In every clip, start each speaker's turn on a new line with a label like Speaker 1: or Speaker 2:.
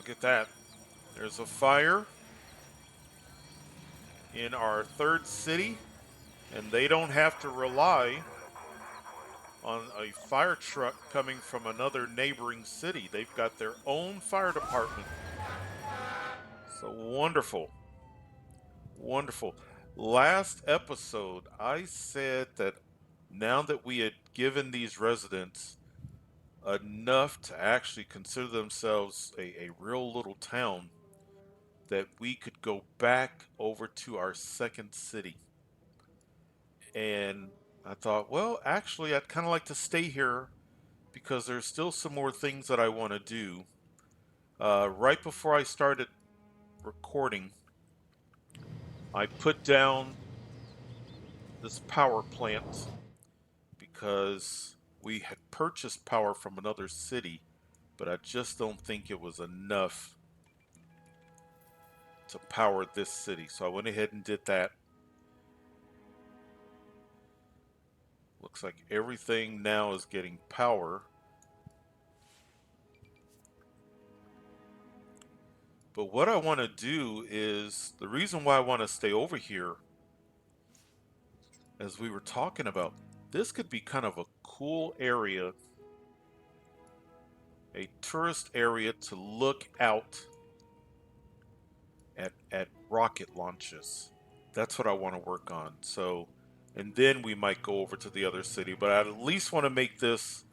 Speaker 1: Look at that. There's a fire in our third city, and they don't have to rely on a fire truck coming from another neighboring city. They've got their own fire department. So wonderful. Wonderful. Last episode, I said that now that we had given these residents enough to actually consider themselves a real little town, that we could go back over to our second city. And I thought, well, actually, I'd kind of like to stay here because there's still some more things that I want to do. Right before I started recording, I put down this power plant because we had purchased power from another city, but I just don't think it was enough to power this city. So I went ahead and did that. Looks like everything now is getting power. But what I want to do is the reason why I want to stay over here, as we were talking about, this could be kind of a cool area, a tourist area to look out at rocket launches. That's what I want to work on. So, and then we might go over to the other city, but I at least want to make this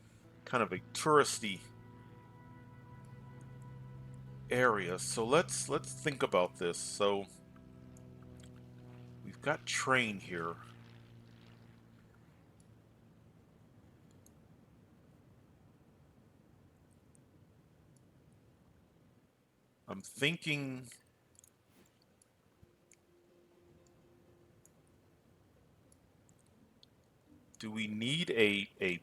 Speaker 1: kind of a touristy area. So let's think about this. So we've got train here. I'm thinking do we need a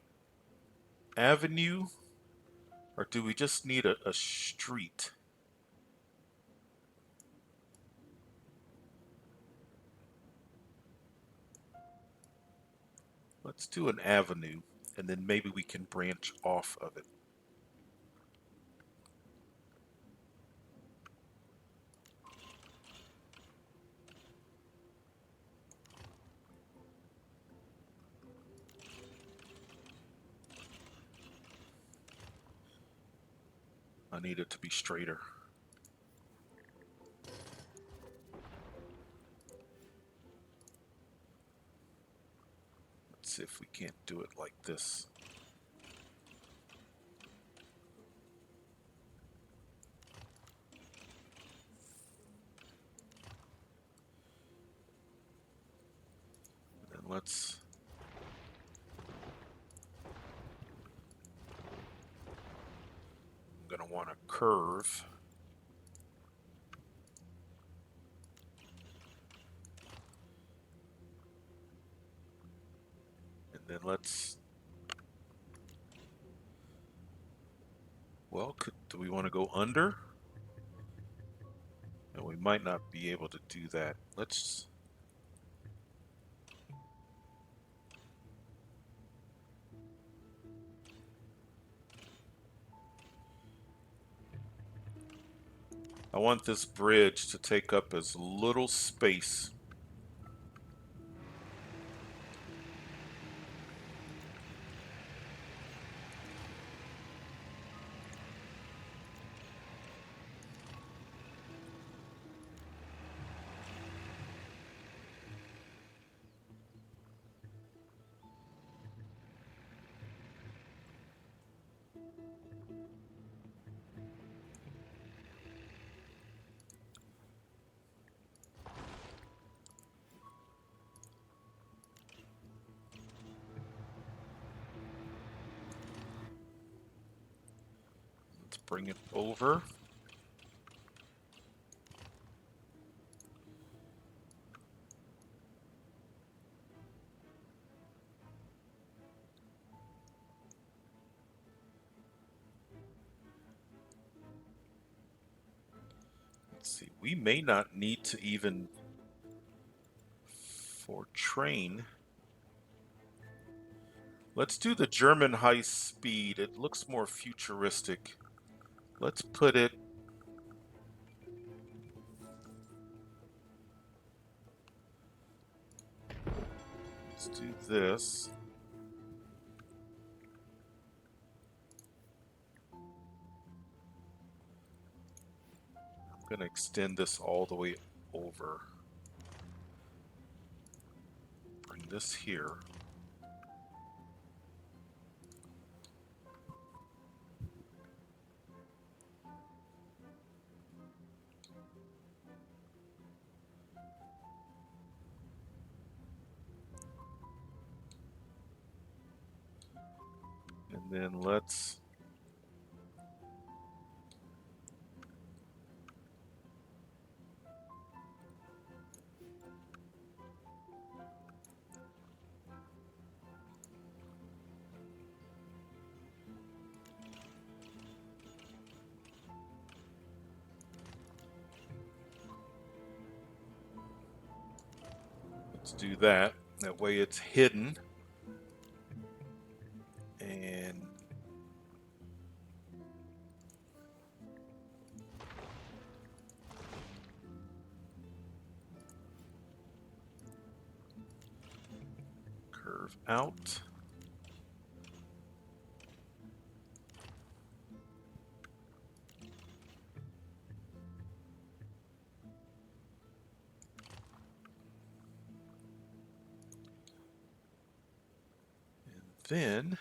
Speaker 1: avenue or do we just need a street? Let's do an avenue and then maybe we can branch off of it. I need it to be straighter. Let's see if we can't do it like this. And let's I'm gonna want a curve. And then let's well, do we want to go under? And we might not be able to do that. Let's I want this bridge to take up as little space. Let's bring it over. Let's see, we may not need to even for train. Let's do the German high speed. It looks more futuristic. Let's put it Let's do this. I'm going to extend this all the way over. Bring this here. And then let's do that. That way it's hidden. And curve out. And then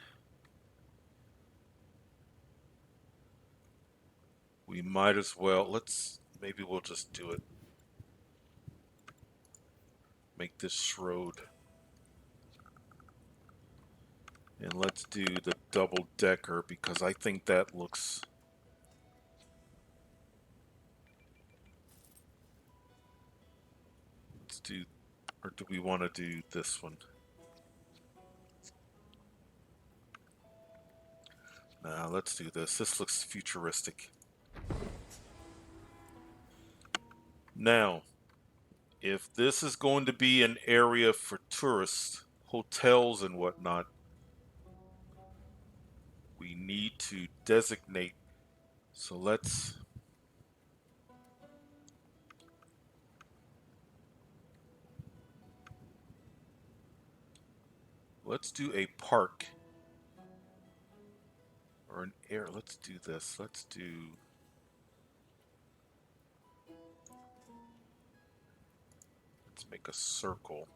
Speaker 1: we might as well, maybe we'll just do it. Make this road. And let's do the double decker because I think that looks... Let's do, or do we want to do this one? Nah, let's do this. This looks futuristic. Now, if this is going to be an area for tourists, hotels and whatnot, we need to designate. So let's do a park or an area. Let's do this. Let's make a circle.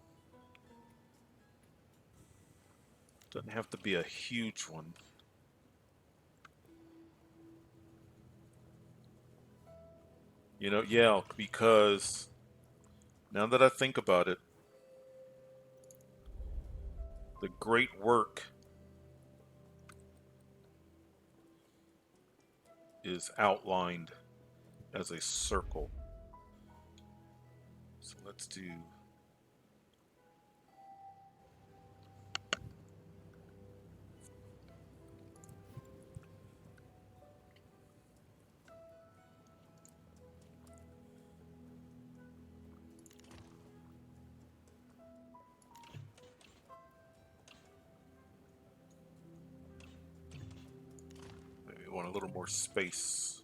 Speaker 1: Doesn't have to be a huge one. You know, yeah, because now that I think about it, the great work is outlined as a circle. So let's do... Maybe we want a little more space.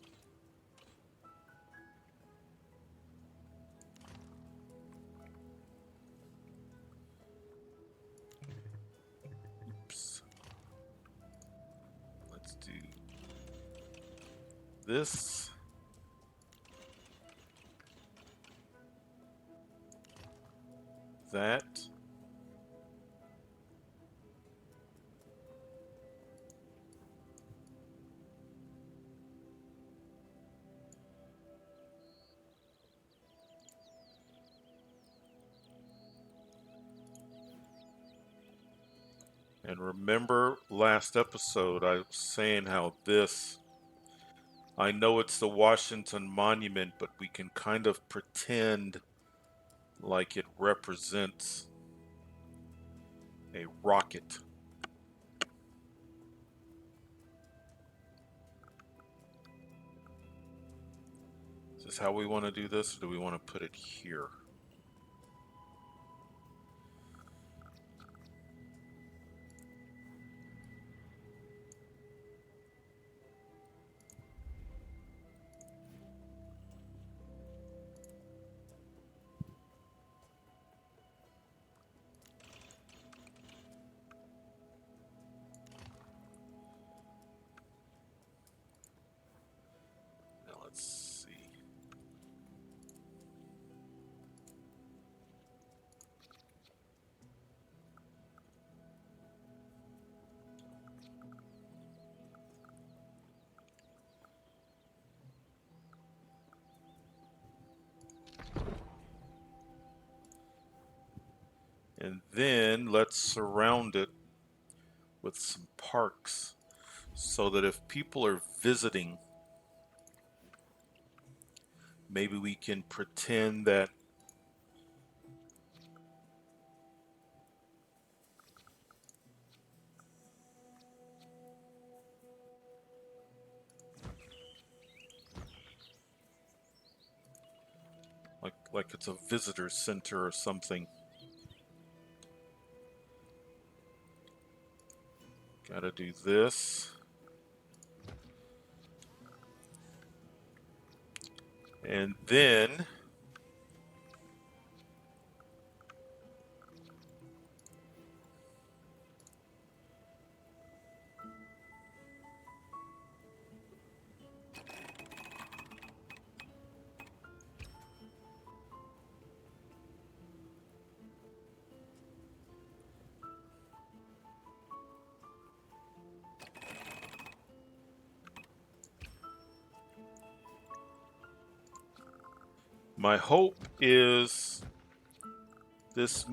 Speaker 1: Oops. Let's do this. That. And remember last episode I was saying how this, I know it's the Washington Monument, but we can kind of pretend like it represents a rocket. Is this how we want to do this, or do we want to put it here? And then let's surround it with some parks so that if people are visiting, maybe we can pretend that like it's a visitor center or something. Gotta do this. And then my hope is this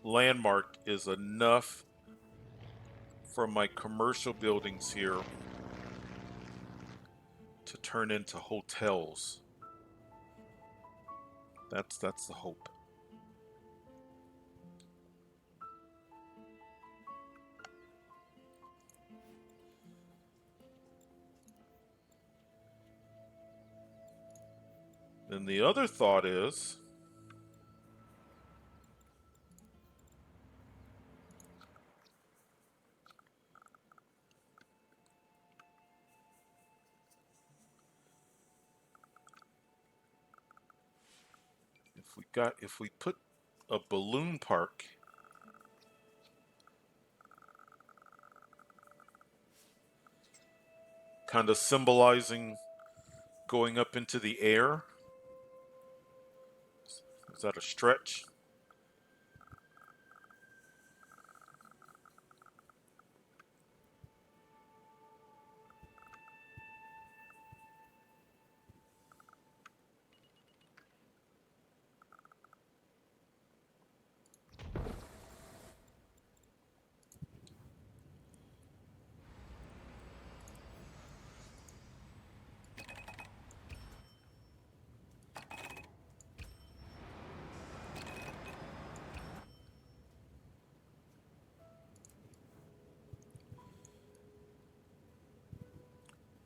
Speaker 1: landmark is enough for my commercial buildings here to turn into hotels. That's the hope. Then the other thought is if we put a balloon park kind of symbolizing going up into the air. Is that a stretch?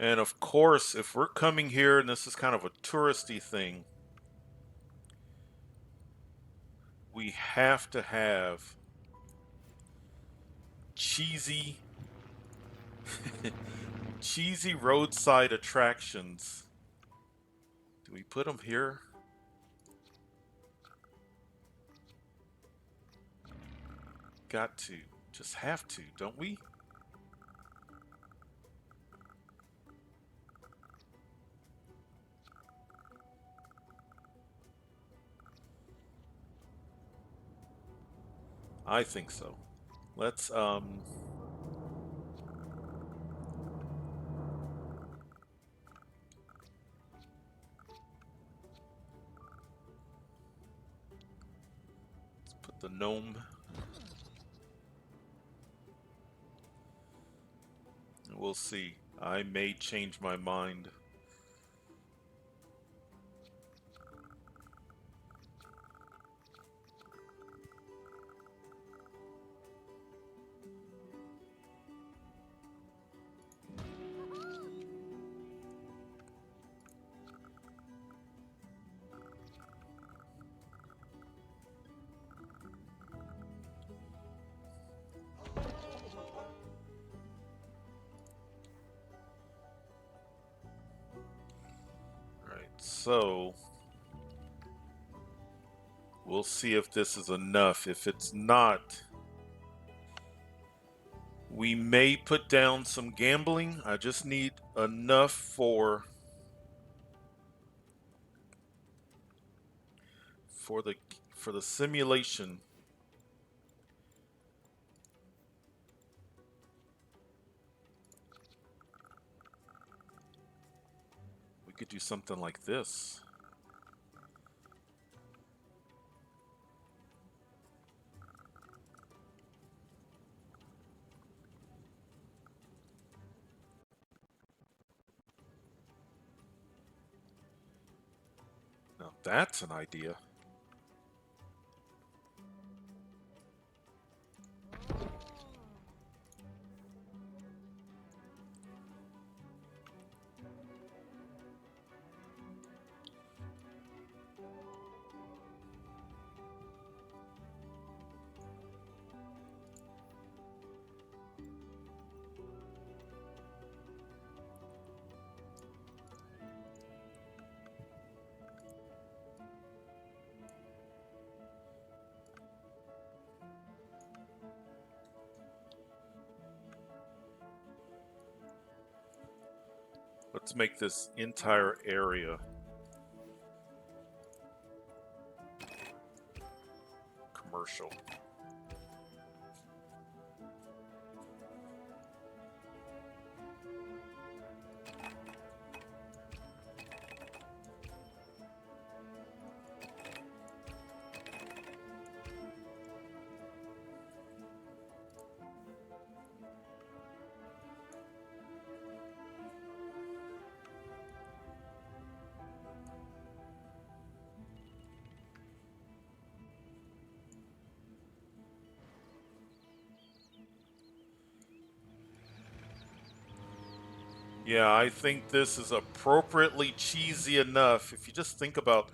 Speaker 1: And of course, if we're coming here and this is kind of a touristy thing, we have to have cheesy cheesy roadside attractions. Do we put them here? Got to. Just have to, don't we? I think so. Let's put the gnome. We'll see. I may change my mind. So, we'll see if this is enough. If it's not, we may put down some gambling. I just need enough for the for the simulation. We could do something like this. That's an idea. Let's make this entire area commercial. Yeah, I think this is appropriately cheesy enough. If you just think about,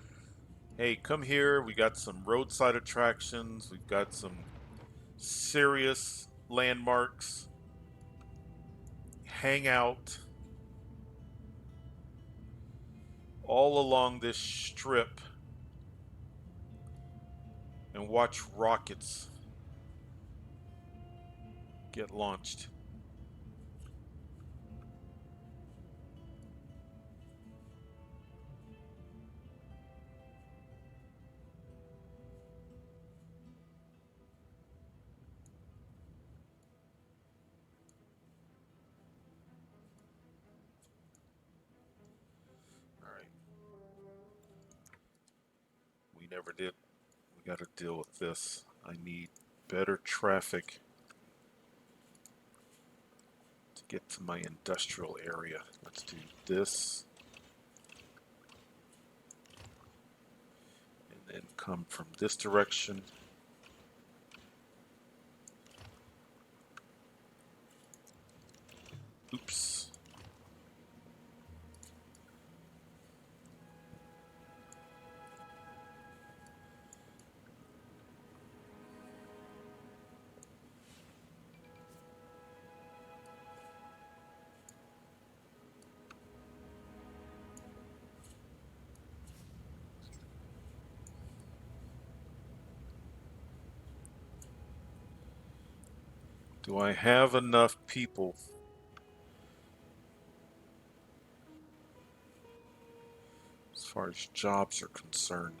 Speaker 1: hey, come here, we got some roadside attractions, we've got some serious landmarks, hang out all along this strip and watch rockets get launched. All right. We never did. We got to deal with this. I need better traffic to get to my industrial area. Let's do this. And then come from this direction. Oops. Do I have enough people as far as jobs are concerned?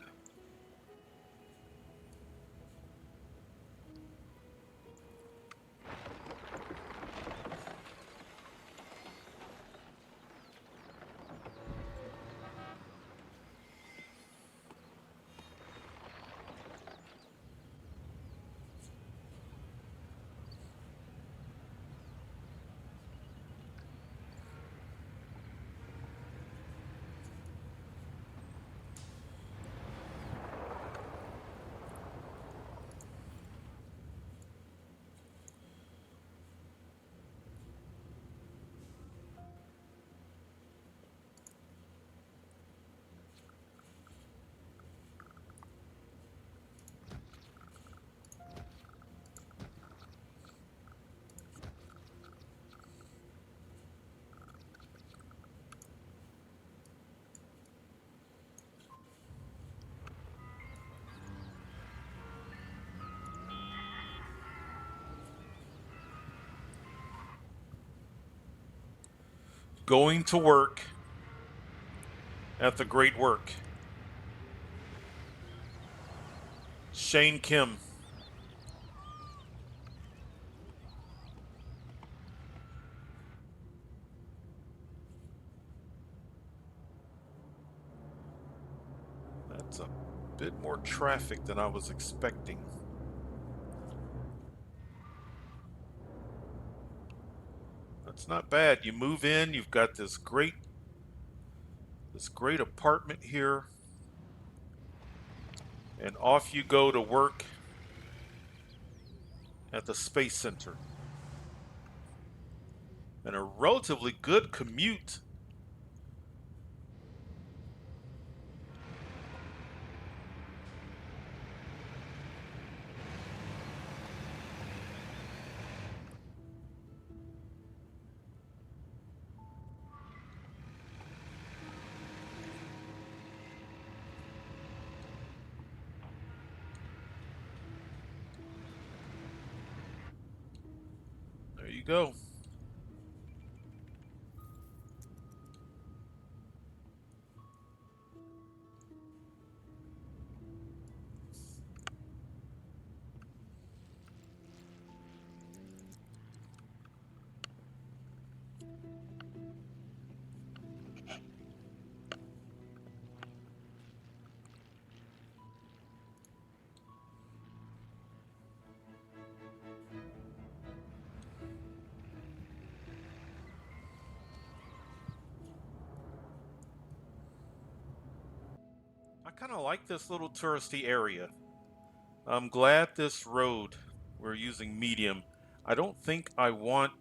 Speaker 1: Going to work at the great work. Shane Kim. That's a bit more traffic than I was expecting. That's not bad. You move in, you've got this great apartment here. and off you go to work at the Space Center. And a relatively good commute. There you go. I kind of like this little touristy area. I'm glad this road we're using medium. I don't think I want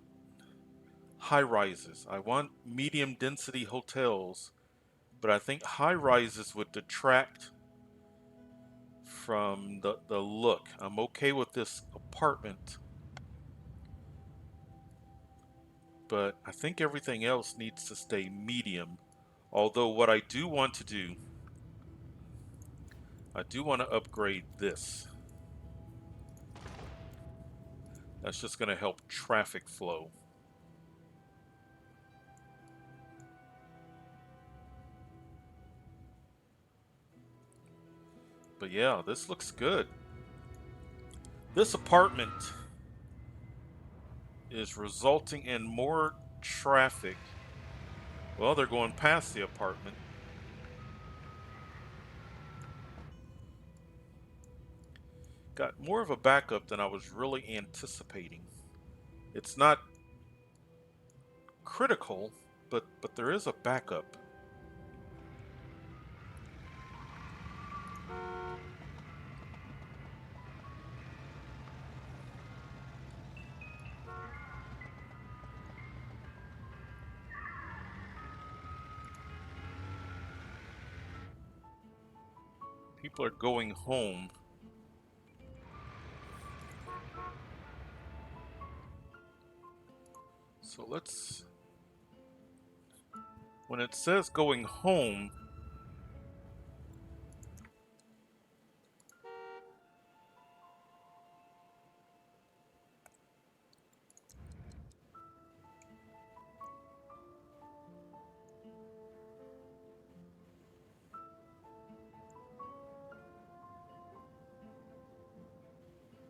Speaker 1: high rises. I want medium density hotels, but I think high rises would detract from the look. I'm okay with this apartment, but I think everything else needs to stay medium. Although what I do want to do, I do want to upgrade this. That's just going to help traffic flow. But yeah, this looks good. This apartment is resulting in more traffic. Well, they're going past the apartment. Got more of a backup than I was really anticipating. It's not critical, but there is a backup. People are going home. So let's, when it says going home,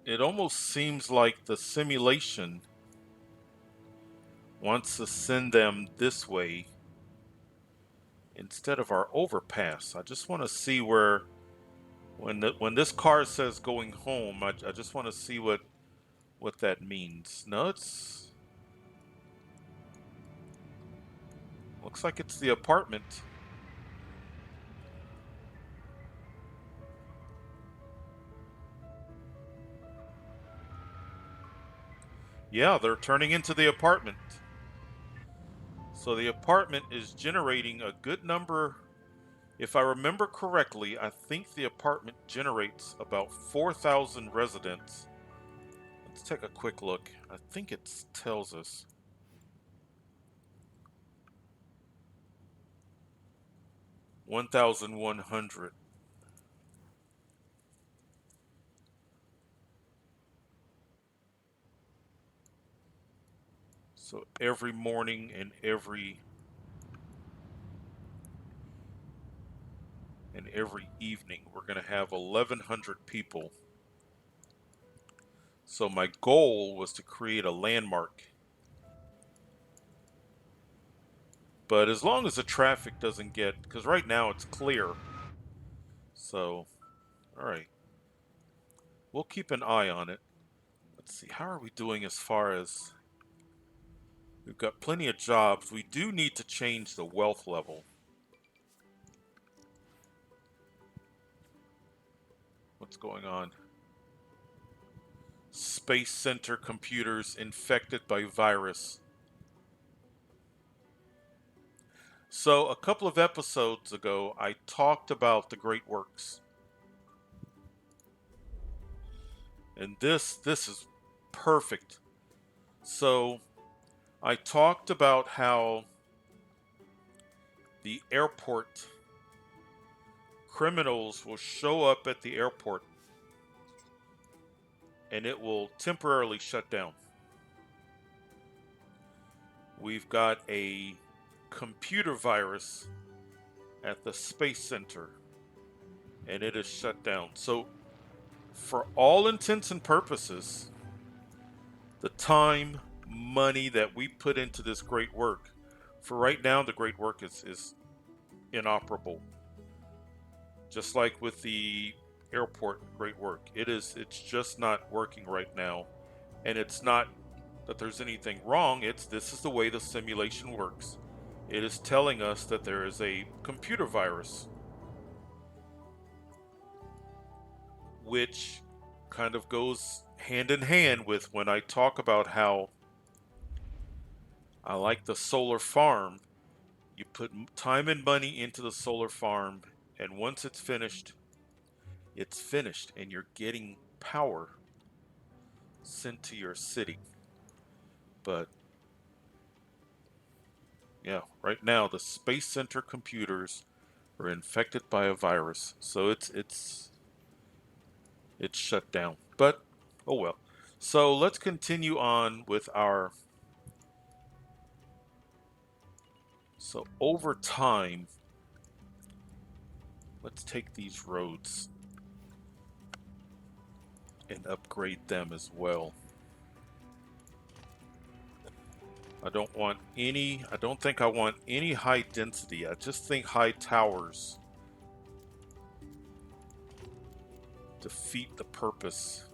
Speaker 1: it almost seems like the simulation wants to send them this way instead of our overpass. I just want to see where, when this car says going home, I just want to see what that means. No, it's looks like it's the apartment. Yeah, they're turning into the apartment. So the apartment is generating a good number. If I remember correctly, I think the apartment generates about 4,000 residents. Let's take a quick look. I think it tells us. 1,100. So every morning and every evening, we're going to have 1,100 people. So my goal was to create a landmark. But as long as the traffic doesn't get, because right now it's clear. So, all right. We'll keep an eye on it. Let's see, how are we doing as far as, we've got plenty of jobs. We do need to change the wealth level. What's going on? Space Center computers infected by virus. So, a couple of episodes ago, I talked about the Great Works. And this is perfect. So, I talked about how the airport criminals will show up at the airport and it will temporarily shut down. We've got a computer virus at the Space Center and it is shut down. So, for all intents and purposes, the time, money that we put into this great work, for right now, the great work is inoperable. Just like with the airport great work, it's just not working right now. And it's not that there's anything wrong, this is the way the simulation works. It is telling us that there is a computer virus, which kind of goes hand in hand with when I talk about how I like the solar farm. You put time and money into the solar farm, and once it's finished, and you're getting power sent to your city. But yeah, right now the Space Center computers are infected by a virus, so it's shut down. But oh well. So let's continue on with our. So over time, let's take these roads and upgrade them as well. I don't think I want any high density. I just think high towers defeat the purpose.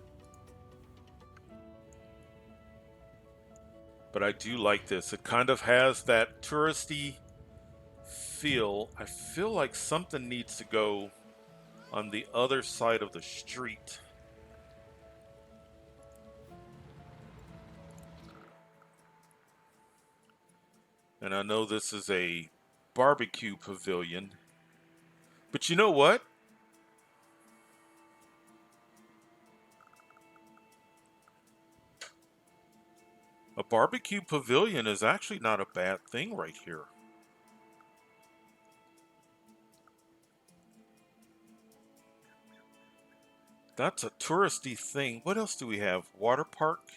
Speaker 1: But I do like this. It kind of has that touristy feel. I feel like something needs to go on the other side of the street. And I know this is a barbecue pavilion. But you know what? A barbecue pavilion is actually not a bad thing right here. That's a touristy thing. What else do we have? Water park?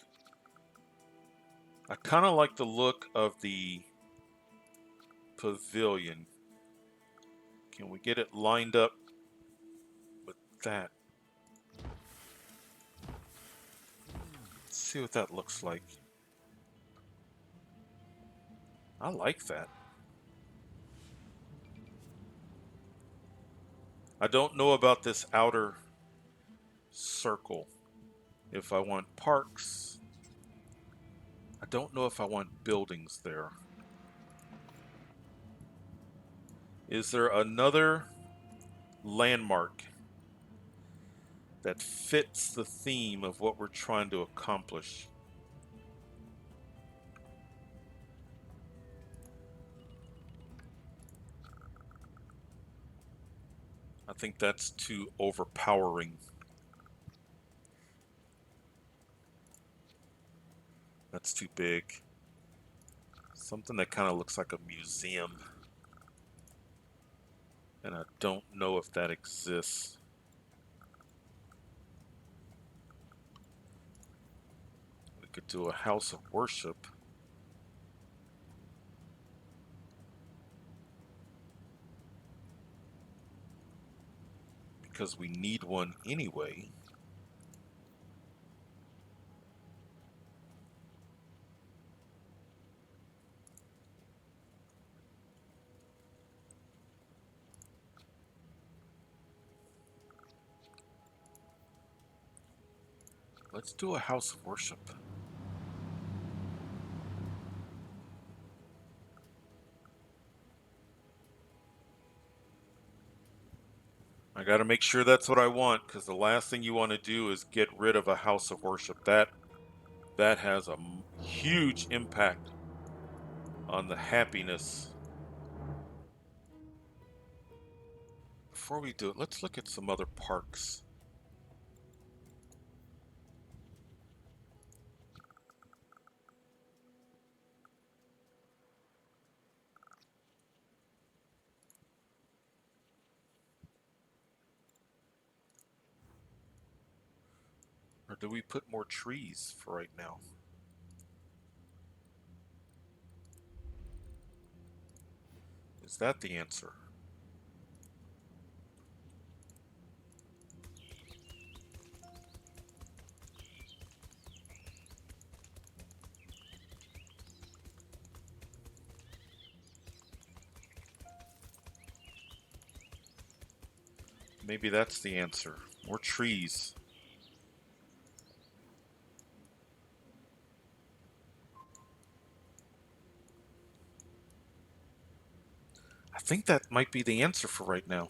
Speaker 1: I kind of like the look of the pavilion. Can we get it lined up with that? Let's see what that looks like. I like that. I don't know about this outer circle. If I want parks, I don't know if I want buildings there. Is there another landmark that fits the theme of what we're trying to accomplish? I think that's too overpowering. That's too big. Something that kind of looks like a museum. And I don't know if that exists. We could do a house of worship. Because we need one anyway. Let's do a house of worship. I Got to make sure that's what I want, because the last thing you want to do is get rid of a house of worship. That has a huge impact on the happiness. Before we do it, let's look at some other parks. Or do we put more trees for right now? Is that the answer? Maybe that's the answer. More trees. I think that might be the answer for right now.